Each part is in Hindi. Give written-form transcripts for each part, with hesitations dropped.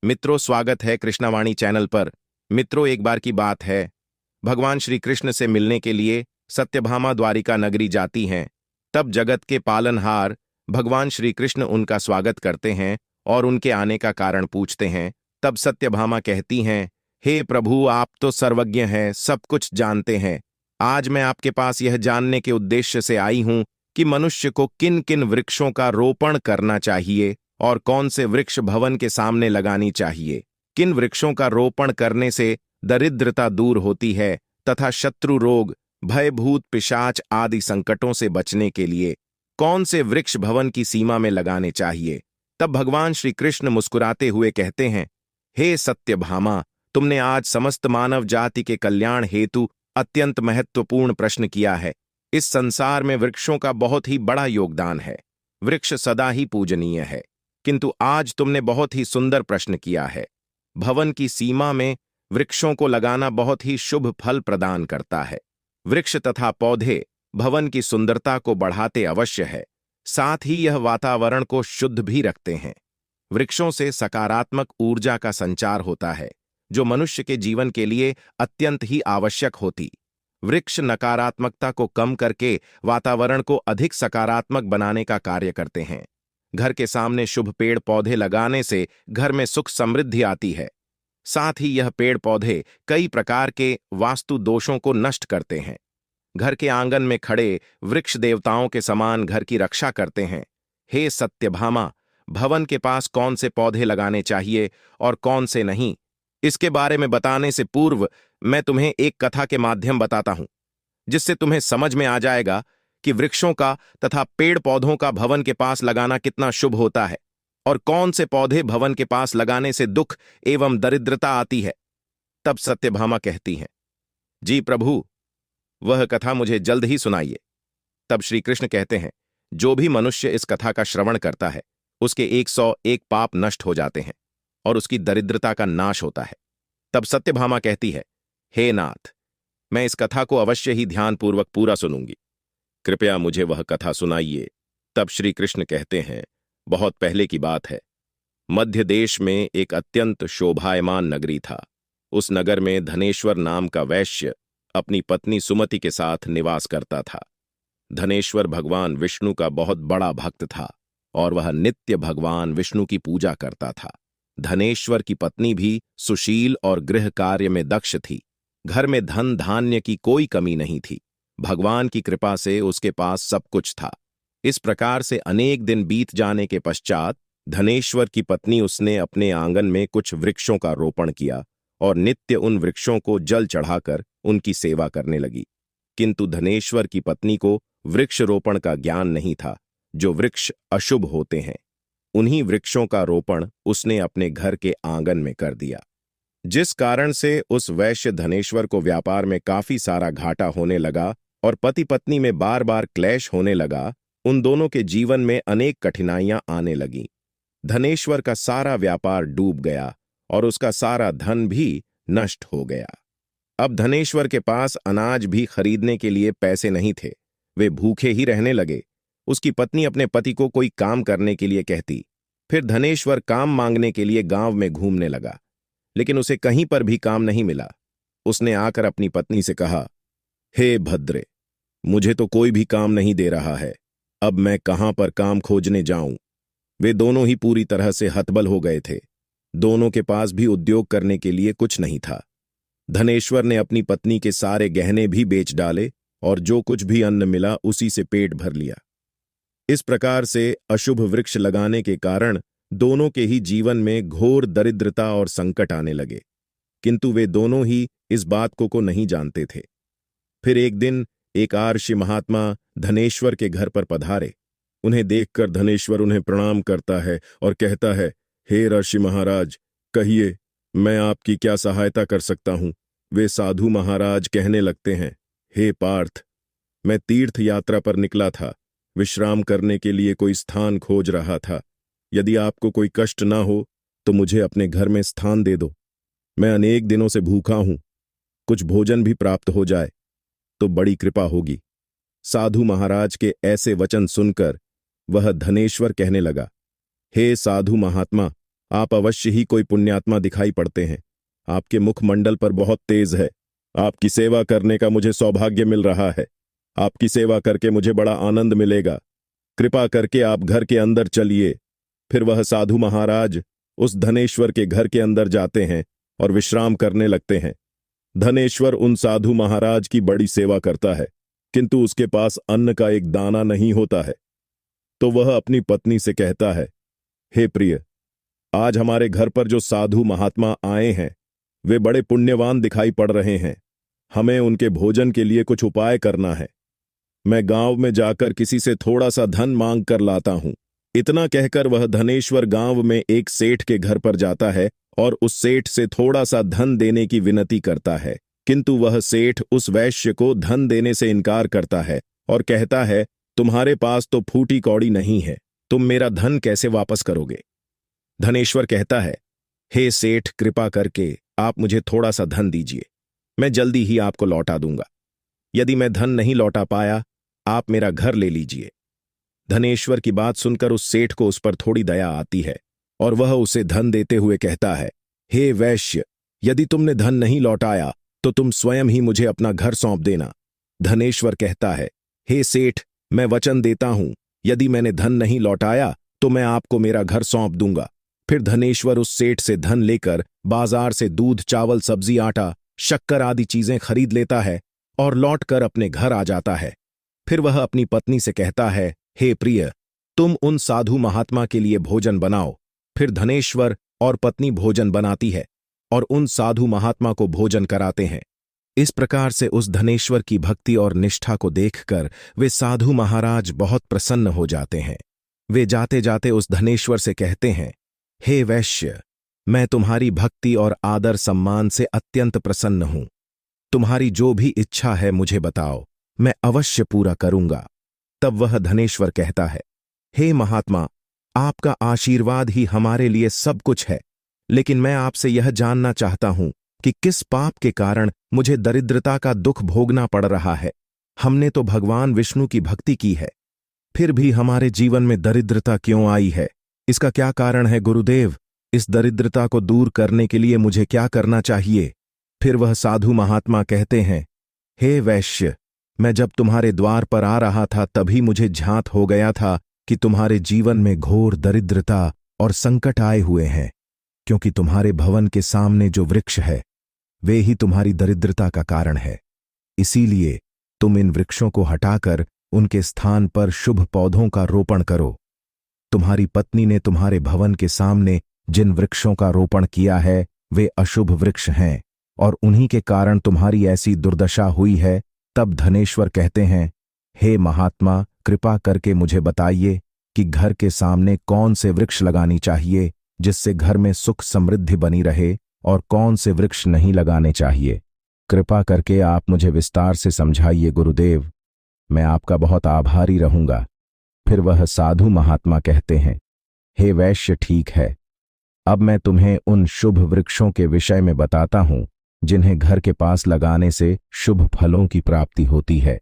मित्रों, स्वागत है कृष्णावाणी चैनल पर। मित्रों, एक बार की बात है, भगवान श्री कृष्ण से मिलने के लिए सत्यभामा द्वारिका नगरी जाती हैं। तब जगत के पालनहार भगवान श्री कृष्ण उनका स्वागत करते हैं और उनके आने का कारण पूछते हैं। तब सत्यभामा कहती हैं, हे प्रभु, आप तो सर्वज्ञ हैं, सब कुछ जानते हैं। आज मैं आपके पास यह जानने के उद्देश्य से आई हूं कि मनुष्य को किन किन वृक्षों का रोपण करना चाहिए और कौन से वृक्ष भवन के सामने लगानी चाहिए। किन वृक्षों का रोपण करने से दरिद्रता दूर होती है तथा शत्रु रोग, भयभूत पिशाच आदि संकटों से बचने के लिए कौन से वृक्ष भवन की सीमा में लगाने चाहिए। तब भगवान श्री कृष्ण मुस्कुराते हुए कहते हैं, हे सत्यभामा, तुमने आज समस्त मानव जाति के कल्याण हेतु अत्यंत महत्वपूर्ण प्रश्न किया है। इस संसार में वृक्षों का बहुत ही बड़ा योगदान है। वृक्ष सदा ही पूजनीय है, किंतु आज तुमने बहुत ही सुंदर प्रश्न किया है। भवन की सीमा में वृक्षों को लगाना बहुत ही शुभ फल प्रदान करता है। वृक्ष तथा पौधे भवन की सुंदरता को बढ़ाते अवश्य है, साथ ही यह वातावरण को शुद्ध भी रखते हैं। वृक्षों से सकारात्मक ऊर्जा का संचार होता है, जो मनुष्य के जीवन के लिए अत्यंत ही आवश्यक होती। वृक्ष नकारात्मकता को कम करके वातावरण को अधिक सकारात्मक बनाने का कार्य करते हैं। घर के सामने शुभ पेड़ पौधे लगाने से घर में सुख समृद्धि आती है। साथ ही यह पेड़ पौधे कई प्रकार के वास्तु दोषों को नष्ट करते हैं। घर के आंगन में खड़े वृक्ष देवताओं के समान घर की रक्षा करते हैं। हे सत्यभामा, भवन के पास कौन से पौधे लगाने चाहिए और कौन से नहीं, इसके बारे में बताने से पूर्व मैं तुम्हें एक कथा के माध्यम बताता हूं, जिससे तुम्हें समझ में आ जाएगा कि वृक्षों का तथा पेड़ पौधों का भवन के पास लगाना कितना शुभ होता है और कौन से पौधे भवन के पास लगाने से दुख एवं दरिद्रता आती है। तब सत्यभामा कहती हैं, जी प्रभु, वह कथा मुझे जल्द ही सुनाइए। तब श्री कृष्ण कहते हैं, जो भी मनुष्य इस कथा का श्रवण करता है, उसके 101 पाप नष्ट हो जाते हैं और उसकी दरिद्रता का नाश होता है। तब सत्यभामा कहती है, हे नाथ, मैं इस कथा को अवश्य ही ध्यानपूर्वक पूरा सुनूंगी, कृपया मुझे वह कथा सुनाइए। तब श्री कृष्ण कहते हैं, बहुत पहले की बात है। मध्य देश में एक अत्यंत शोभायमान नगरी था। उस नगर में धनेश्वर नाम का वैश्य अपनी पत्नी सुमति के साथ निवास करता था। धनेश्वर भगवान विष्णु का बहुत बड़ा भक्त था और वह नित्य भगवान विष्णु की पूजा करता था। धनेश्वर की पत्नी भी सुशील और गृह कार्य में दक्ष थी। घर में धन धान्य की कोई कमी नहीं थी। भगवान की कृपा से उसके पास सब कुछ था। इस प्रकार से अनेक दिन बीत जाने के पश्चात धनेश्वर की पत्नी उसने अपने आंगन में कुछ वृक्षों का रोपण किया और नित्य उन वृक्षों को जल चढ़ाकर उनकी सेवा करने लगी। किंतु धनेश्वर की पत्नी को वृक्ष रोपण का ज्ञान नहीं था। जो वृक्ष अशुभ होते हैं, उन्हीं वृक्षों का रोपण उसने अपने घर के आंगन में कर दिया, जिस कारण से उस वैश्य धनेश्वर को व्यापार में काफी सारा घाटा होने लगा और पति पत्नी में बार बार क्लेश होने लगा। उन दोनों के जीवन में अनेक कठिनाइयां आने लगीं। धनेश्वर का सारा व्यापार डूब गया और उसका सारा धन भी नष्ट हो गया। अब धनेश्वर के पास अनाज भी खरीदने के लिए पैसे नहीं थे। वे भूखे ही रहने लगे। उसकी पत्नी अपने पति को कोई काम करने के लिए कहती। फिर धनेश्वर काम मांगने के लिए गांव में घूमने लगा, लेकिन उसे कहीं पर भी काम नहीं मिला। उसने आकर अपनी पत्नी से कहा, हे भद्रे, मुझे तो कोई भी काम नहीं दे रहा है। अब मैं कहां पर काम खोजने जाऊं? वे दोनों ही पूरी तरह से हतबल हो गए थे। दोनों के पास भी उद्योग करने के लिए कुछ नहीं था। धनेश्वर ने अपनी पत्नी के सारे गहने भी बेच डाले और जो कुछ भी अन्न मिला उसी से पेट भर लिया। इस प्रकार से अशुभ वृक्ष लगाने के कारण दोनों के ही जीवन में घोर दरिद्रता और संकट आने लगे, किंतु वे दोनों ही इस बात को नहीं जानते थे। फिर एक दिन एक आर्षि महात्मा धनेश्वर के घर पर पधारे। उन्हें देखकर धनेश्वर उन्हें प्रणाम करता है और कहता है, हे ऋषि महाराज, कहिए, मैं आपकी क्या सहायता कर सकता हूं? वे साधु महाराज कहने लगते हैं, हे पार्थ, मैं तीर्थ यात्रा पर निकला था। विश्राम करने के लिए कोई स्थान खोज रहा था। यदि आपको कोई कष्ट ना हो तो मुझे अपने घर में स्थान दे दो। मैं अनेक दिनों से भूखा हूं। कुछ भोजन भी प्राप्त हो जाए तो बड़ी कृपा होगी। साधु महाराज के ऐसे वचन सुनकर वह धनेश्वर कहने लगा, हे साधु महात्मा, आप अवश्य ही कोई पुण्यात्मा दिखाई पड़ते हैं। आपके मुखमंडल पर बहुत तेज है। आपकी सेवा करने का मुझे सौभाग्य मिल रहा है। आपकी सेवा करके मुझे बड़ा आनंद मिलेगा। कृपा करके आप घर के अंदर चलिए। फिर वह साधु महाराज उस धनेश्वर के घर के अंदर जाते हैं और विश्राम करने लगते हैं। धनेश्वर उन साधु महाराज की बड़ी सेवा करता है, किंतु उसके पास अन्न का एक दाना नहीं होता है। तो वह अपनी पत्नी से कहता है, हे प्रिय, आज हमारे घर पर जो साधु महात्मा आए हैं वे बड़े पुण्यवान दिखाई पड़ रहे हैं। हमें उनके भोजन के लिए कुछ उपाय करना है। मैं गांव में जाकर किसी से थोड़ा सा धन मांग कर लाता हूं। इतना कहकर वह धनेश्वर गांव में एक सेठ के घर पर जाता है और उस सेठ से थोड़ा सा धन देने की विनती करता है, किंतु वह सेठ उस वैश्य को धन देने से इनकार करता है और कहता है, तुम्हारे पास तो फूटी कौड़ी नहीं है, तुम मेरा धन कैसे वापस करोगे? धनेश्वर कहता है, हे सेठ, कृपा करके आप मुझे थोड़ा सा धन दीजिए, मैं जल्दी ही आपको लौटा दूंगा। यदि मैं धन नहीं लौटा पाया, आप मेरा घर ले लीजिए। धनेश्वर की बात सुनकर उस सेठ को उस पर थोड़ी दया आती है और वह उसे धन देते हुए कहता है, हे वैश्य, यदि तुमने धन नहीं लौटाया तो तुम स्वयं ही मुझे अपना घर सौंप देना। धनेश्वर कहता है, हे सेठ, मैं वचन देता हूं, यदि मैंने धन नहीं लौटाया तो मैं आपको मेरा घर सौंप दूंगा। फिर धनेश्वर उस सेठ से धन लेकर बाजार से दूध, चावल, सब्जी, आटा, शक्कर आदि चीजें खरीद लेता है और लौटकर अपने घर आ जाता है। फिर वह अपनी पत्नी से कहता है, हे प्रिय, तुम उन साधु महात्मा के लिए भोजन बनाओ। फिर धनेश्वर और पत्नी भोजन बनाती है और उन साधु महात्मा को भोजन कराते हैं। इस प्रकार से उस धनेश्वर की भक्ति और निष्ठा को देखकर वे साधु महाराज बहुत प्रसन्न हो जाते हैं। वे जाते जाते उस धनेश्वर से कहते हैं, हे वैश्य, मैं तुम्हारी भक्ति और आदर सम्मान से अत्यंत प्रसन्न हूं। तुम्हारी जो भी इच्छा है मुझे बताओ, मैं अवश्य पूरा करूंगा। तब वह धनेश्वर कहता है, हे महात्मा, आपका आशीर्वाद ही हमारे लिए सब कुछ है, लेकिन मैं आपसे यह जानना चाहता हूं कि किस पाप के कारण मुझे दरिद्रता का दुख भोगना पड़ रहा है। हमने तो भगवान विष्णु की भक्ति की है, फिर भी हमारे जीवन में दरिद्रता क्यों आई है? इसका क्या कारण है गुरुदेव? इस दरिद्रता को दूर करने के लिए मुझे क्या करना चाहिए? फिर वह साधु महात्मा कहते हैं, हे वैश्य, मैं जब तुम्हारे द्वार पर आ रहा था तभी मुझे झांत हो गया था कि तुम्हारे जीवन में घोर दरिद्रता और संकट आए हुए हैं, क्योंकि तुम्हारे भवन के सामने जो वृक्ष है वे ही तुम्हारी दरिद्रता का कारण है। इसीलिए तुम इन वृक्षों को हटाकर उनके स्थान पर शुभ पौधों का रोपण करो। तुम्हारी पत्नी ने तुम्हारे भवन के सामने जिन वृक्षों का रोपण किया है वे अशुभ वृक्ष हैं और उन्हीं के कारण तुम्हारी ऐसी दुर्दशा हुई है। तब धनेश्वर कहते हैं, हे महात्मा, कृपा करके मुझे बताइए कि घर के सामने कौन से वृक्ष लगानी चाहिए जिससे घर में सुख समृद्धि बनी रहे और कौन से वृक्ष नहीं लगाने चाहिए। कृपा करके आप मुझे विस्तार से समझाइए गुरुदेव, मैं आपका बहुत आभारी रहूंगा। फिर वह साधु महात्मा कहते हैं, हे वैश्य, ठीक है, अब मैं तुम्हें उन शुभ वृक्षों के विषय में बताता हूं जिन्हें घर के पास लगाने से शुभ फलों की प्राप्ति होती है,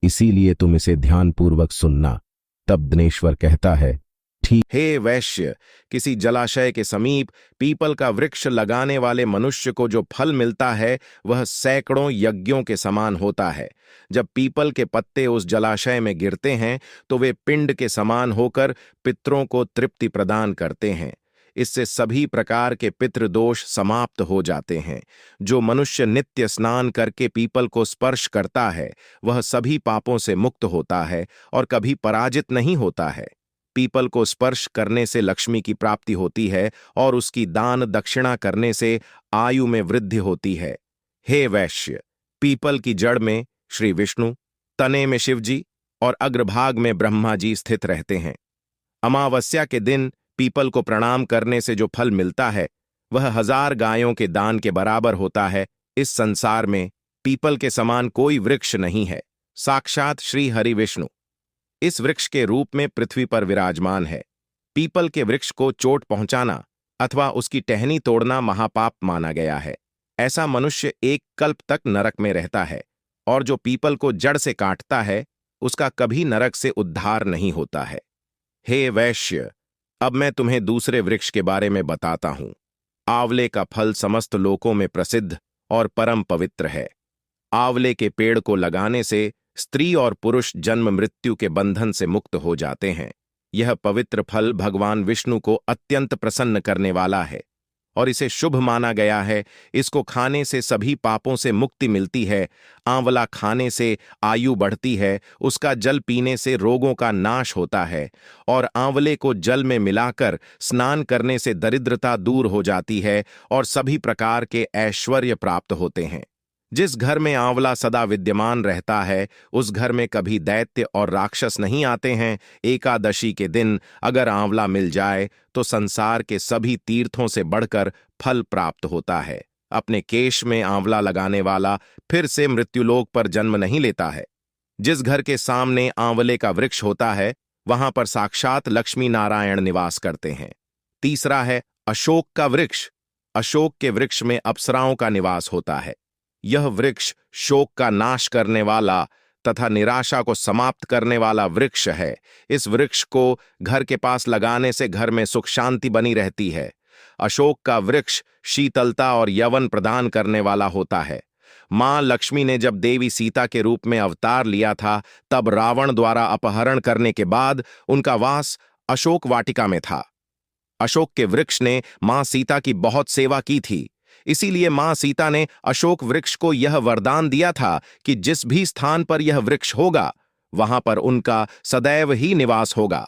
इसीलिए तुम इसे ध्यानपूर्वक सुनना। तब धनेश्वर कहता है, ठीक। हे वैश्य, किसी जलाशय के समीप पीपल का वृक्ष लगाने वाले मनुष्य को जो फल मिलता है वह सैकड़ों यज्ञों के समान होता है। जब पीपल के पत्ते उस जलाशय में गिरते हैं तो वे पिंड के समान होकर पितरों को तृप्ति प्रदान करते हैं। इससे सभी प्रकार के पितृदोष समाप्त हो जाते हैं। जो मनुष्य नित्य स्नान करके पीपल को स्पर्श करता है वह सभी पापों से मुक्त होता है और कभी पराजित नहीं होता है। पीपल को स्पर्श करने से लक्ष्मी की प्राप्ति होती है और उसकी दान दक्षिणा करने से आयु में वृद्धि होती है। हे वैश्य, पीपल की जड़ में श्री विष्णु, तने में शिवजी और अग्रभाग में ब्रह्मा जी स्थित रहते हैं। अमावस्या के दिन पीपल को प्रणाम करने से जो फल मिलता है वह 1000 गायों के दान के बराबर होता है। इस संसार में पीपल के समान कोई वृक्ष नहीं है। साक्षात श्री हरि विष्णु इस वृक्ष के रूप में पृथ्वी पर विराजमान है। पीपल के वृक्ष को चोट पहुंचाना अथवा उसकी टहनी तोड़ना महापाप माना गया है। ऐसा मनुष्य 1 कल्प तक नरक में रहता है और जो पीपल को जड़ से काटता है उसका कभी नरक से उद्धार नहीं होता है। हे वैश्य, अब मैं तुम्हें दूसरे वृक्ष के बारे में बताता हूं। आंवले का फल समस्त लोकों में प्रसिद्ध और परम पवित्र है। आंवले के पेड़ को लगाने से स्त्री और पुरुष जन्म मृत्यु के बंधन से मुक्त हो जाते हैं। यह पवित्र फल भगवान विष्णु को अत्यंत प्रसन्न करने वाला है और इसे शुभ माना गया है। इसको खाने से सभी पापों से मुक्ति मिलती है। आंवला खाने से आयु बढ़ती है, उसका जल पीने से रोगों का नाश होता है और आंवले को जल में मिलाकर स्नान करने से दरिद्रता दूर हो जाती है और सभी प्रकार के ऐश्वर्य प्राप्त होते हैं। जिस घर में आंवला सदा विद्यमान रहता है उस घर में कभी दैत्य और राक्षस नहीं आते हैं। एकादशी के दिन अगर आंवला मिल जाए तो संसार के सभी तीर्थों से बढ़कर फल प्राप्त होता है। अपने केश में आंवला लगाने वाला फिर से मृत्युलोक पर जन्म नहीं लेता है। जिस घर के सामने आंवले का वृक्ष होता है वहां पर साक्षात लक्ष्मी नारायण निवास करते हैं। तीसरा है अशोक का वृक्ष। अशोक के वृक्ष में अप्सराओं का निवास होता है। यह वृक्ष शोक का नाश करने वाला तथा निराशा को समाप्त करने वाला वृक्ष है। इस वृक्ष को घर के पास लगाने से घर में सुख शांति बनी रहती है। अशोक का वृक्ष शीतलता और यौवन प्रदान करने वाला होता है। मां लक्ष्मी ने जब देवी सीता के रूप में अवतार लिया था तब रावण द्वारा अपहरण करने के बाद उनका वास अशोक वाटिका में था। अशोक के वृक्ष ने मां सीता की बहुत सेवा की थी। इसीलिए मां सीता ने अशोक वृक्ष को यह वरदान दिया था कि जिस भी स्थान पर यह वृक्ष होगा वहां पर उनका सदैव ही निवास होगा।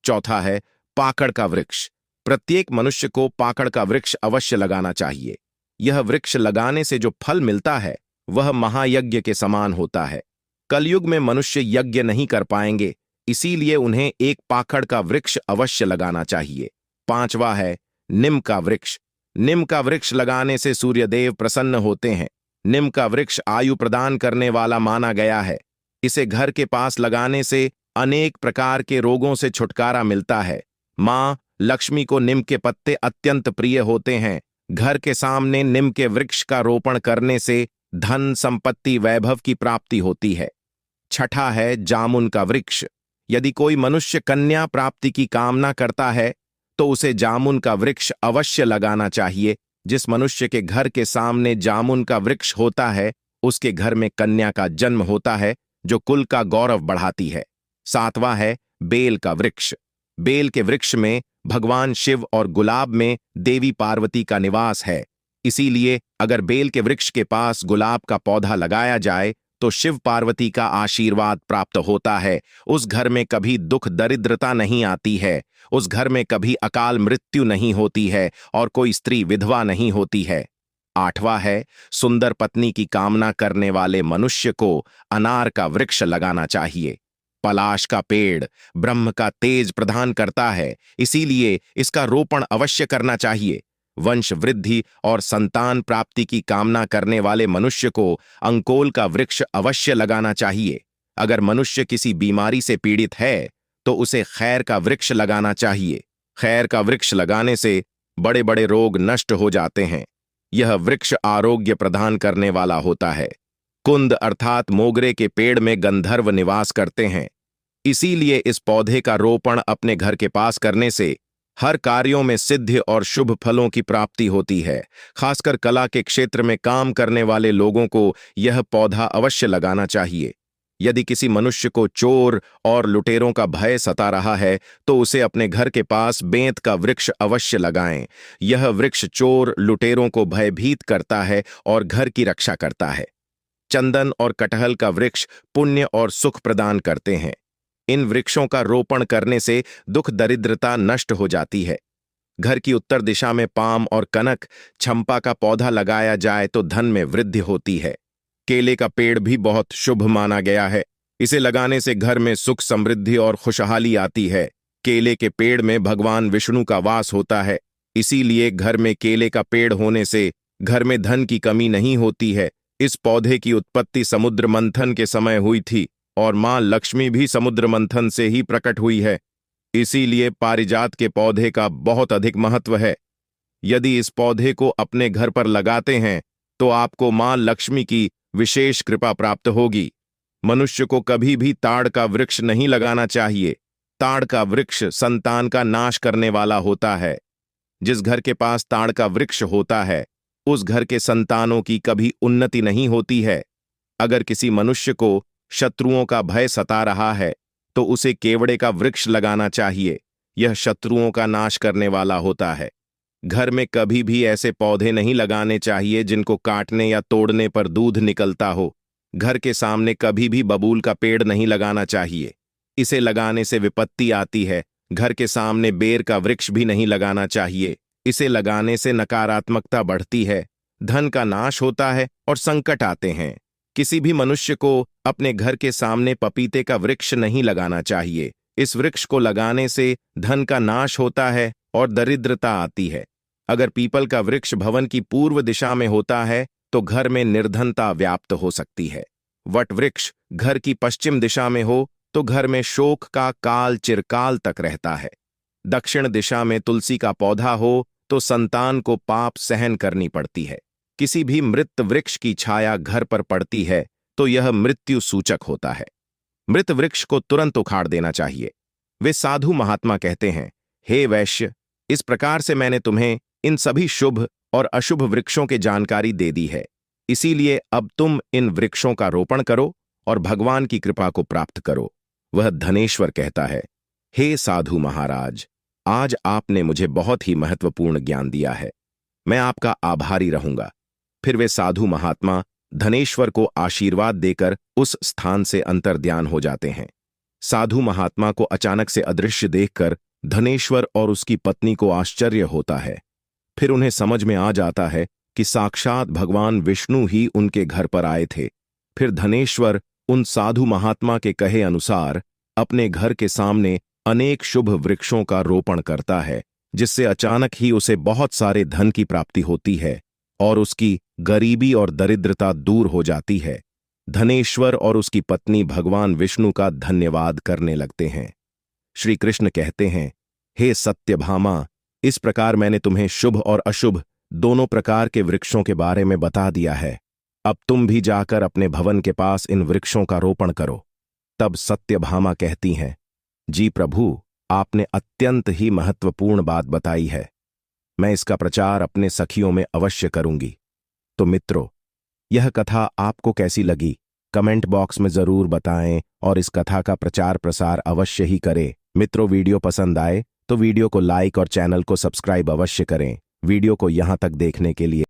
चौथा है पाकड़ का वृक्ष। प्रत्येक मनुष्य को पाकड़ का वृक्ष अवश्य लगाना चाहिए। यह वृक्ष लगाने से जो फल मिलता है वह महायज्ञ के समान होता है। कलयुग में मनुष्य यज्ञ नहीं कर पाएंगे, इसीलिए उन्हें एक पाकड़ का वृक्ष अवश्य लगाना चाहिए। पांचवा है नीम का वृक्ष। नीम का वृक्ष लगाने से सूर्यदेव प्रसन्न होते हैं। नीम का वृक्ष आयु प्रदान करने वाला माना गया है। इसे घर के पास लगाने से अनेक प्रकार के रोगों से छुटकारा मिलता है। मां लक्ष्मी को नीम के पत्ते अत्यंत प्रिय होते हैं। घर के सामने नीम के वृक्ष का रोपण करने से धन संपत्ति वैभव की प्राप्ति होती है। छठा है जामुन का वृक्ष। यदि कोई मनुष्य कन्या प्राप्ति की कामना करता है तो उसे जामुन का वृक्ष अवश्य लगाना चाहिए। जिस मनुष्य के घर के सामने जामुन का वृक्ष होता है उसके घर में कन्या का जन्म होता है जो कुल का गौरव बढ़ाती है। सातवां है बेल का वृक्ष। बेल के वृक्ष में भगवान शिव और गुलाब में देवी पार्वती का निवास है। इसीलिए अगर बेल के वृक्ष के पास गुलाब का पौधा लगाया जाए तो शिव पार्वती का आशीर्वाद प्राप्त होता है। उस घर में कभी दुख दरिद्रता नहीं आती है। उस घर में कभी अकाल मृत्यु नहीं होती है और कोई स्त्री विधवा नहीं होती है। आठवां है सुंदर पत्नी की कामना करने वाले मनुष्य को अनार का वृक्ष लगाना चाहिए। पलाश का पेड़ ब्रह्म का तेज प्रदान करता है, इसीलिए इसका रोपण अवश्य करना चाहिए। वंश वृद्धि और संतान प्राप्ति की कामना करने वाले मनुष्य को अंकोल का वृक्ष अवश्य लगाना चाहिए। अगर मनुष्य किसी बीमारी से पीड़ित है तो उसे खैर का वृक्ष लगाना चाहिए। खैर का वृक्ष लगाने से बड़े बड़े रोग नष्ट हो जाते हैं। यह वृक्ष आरोग्य प्रदान करने वाला होता है। कुंद अर्थात मोगरे के पेड़ में गंधर्व निवास करते हैं, इसीलिए इस पौधे का रोपण अपने घर के पास करने से हर कार्यों में सिद्धि और शुभ फलों की प्राप्ति होती है। खासकर कला के क्षेत्र में काम करने वाले लोगों को यह पौधा अवश्य लगाना चाहिए। यदि किसी मनुष्य को चोर और लुटेरों का भय सता रहा है तो उसे अपने घर के पास बेंत का वृक्ष अवश्य लगाएं। यह वृक्ष चोर लुटेरों को भयभीत करता है और घर की रक्षा करता है। चंदन और कटहल का वृक्ष पुण्य और सुख प्रदान करते हैं। इन वृक्षों का रोपण करने से दुख दरिद्रता नष्ट हो जाती है। घर की उत्तर दिशा में पाम और कनक चंपा का पौधा लगाया जाए तो धन में वृद्धि होती है। केले का पेड़ भी बहुत शुभ माना गया है। इसे लगाने से घर में सुख समृद्धि और खुशहाली आती है। केले के पेड़ में भगवान विष्णु का वास होता है, इसीलिए घर में केले का पेड़ होने से घर में धन की कमी नहीं होती है। इस पौधे की उत्पत्ति समुद्र मंथन के समय हुई थी और मां लक्ष्मी भी समुद्र मंथन से ही प्रकट हुई है, इसीलिए पारिजात के पौधे का बहुत अधिक महत्व है। यदि इस पौधे को अपने घर पर लगाते हैं तो आपको मां लक्ष्मी की विशेष कृपा प्राप्त होगी। मनुष्य को कभी भी ताड़ का वृक्ष नहीं लगाना चाहिए। ताड़ का वृक्ष संतान का नाश करने वाला होता है। जिस घर के पास ताड़ का वृक्ष होता है उस घर के संतानों की कभी उन्नति नहीं होती है। अगर किसी मनुष्य को शत्रुओं का भय सता रहा है तो उसे केवड़े का वृक्ष लगाना चाहिए। यह शत्रुओं का नाश करने वाला होता है। घर में कभी भी ऐसे पौधे नहीं लगाने चाहिए जिनको काटने या तोड़ने पर दूध निकलता हो। घर के सामने कभी भी बबूल का पेड़ नहीं लगाना चाहिए, इसे लगाने से विपत्ति आती है। घर के सामने बेर का वृक्ष भी नहीं लगाना चाहिए, इसे लगाने से नकारात्मकता बढ़ती है, धन का नाश होता है और संकट आते हैं। किसी भी मनुष्य को अपने घर के सामने पपीते का वृक्ष नहीं लगाना चाहिए। इस वृक्ष को लगाने से धन का नाश होता है और दरिद्रता आती है। अगर पीपल का वृक्ष भवन की पूर्व दिशा में होता है तो घर में निर्धनता व्याप्त हो सकती है। वट वृक्ष घर की पश्चिम दिशा में हो तो घर में शोक का काल चिरकाल तक रहता है। दक्षिण दिशा में तुलसी का पौधा हो तो संतान को पाप सहन करनी पड़ती है। किसी भी मृत वृक्ष की छाया घर पर पड़ती है तो यह मृत्यु सूचक होता है। मृत वृक्ष को तुरंत उखाड़ देना चाहिए। वे साधु महात्मा कहते हैं, हे वैश्य, इस प्रकार से मैंने तुम्हें इन सभी शुभ और अशुभ वृक्षों की जानकारी दे दी है। इसीलिए अब तुम इन वृक्षों का रोपण करो और भगवान की कृपा को प्राप्त करो। वह धनेश्वर कहता है, हे साधु महाराज, आज आपने मुझे बहुत ही महत्वपूर्ण ज्ञान दिया है, मैं आपका आभारी रहूंगा। फिर वे साधु महात्मा धनेश्वर को आशीर्वाद देकर उस स्थान से अंतर्ध्यान हो जाते हैं। साधु महात्मा को अचानक से अदृश्य देखकर धनेश्वर और उसकी पत्नी को आश्चर्य होता है। फिर उन्हें समझ में आ जाता है कि साक्षात भगवान विष्णु ही उनके घर पर आए थे। फिर धनेश्वर उन साधु महात्मा के कहे अनुसार अपने घर के सामने अनेक शुभ वृक्षों का रोपण करता है, जिससे अचानक ही उसे बहुत सारे धन की प्राप्ति होती है और उसकी गरीबी और दरिद्रता दूर हो जाती है। धनेश्वर और उसकी पत्नी भगवान विष्णु का धन्यवाद करने लगते हैं। श्री कृष्ण कहते हैं, हे सत्यभामा, इस प्रकार मैंने तुम्हें शुभ और अशुभ दोनों प्रकार के वृक्षों के बारे में बता दिया है। अब तुम भी जाकर अपने भवन के पास इन वृक्षों का रोपण करो। तब सत्यभामा कहती हैं, जी प्रभु, आपने अत्यंत ही महत्वपूर्ण बात बताई है, मैं इसका प्रचार अपने सखियों में अवश्य करूंगी। तो मित्रों, यह कथा आपको कैसी लगी कमेंट बॉक्स में जरूर बताएं और इस कथा का प्रचार प्रसार अवश्य ही करें। मित्रों, वीडियो पसंद आए तो वीडियो को लाइक और चैनल को सब्सक्राइब अवश्य करें। वीडियो को यहां तक देखने के लिए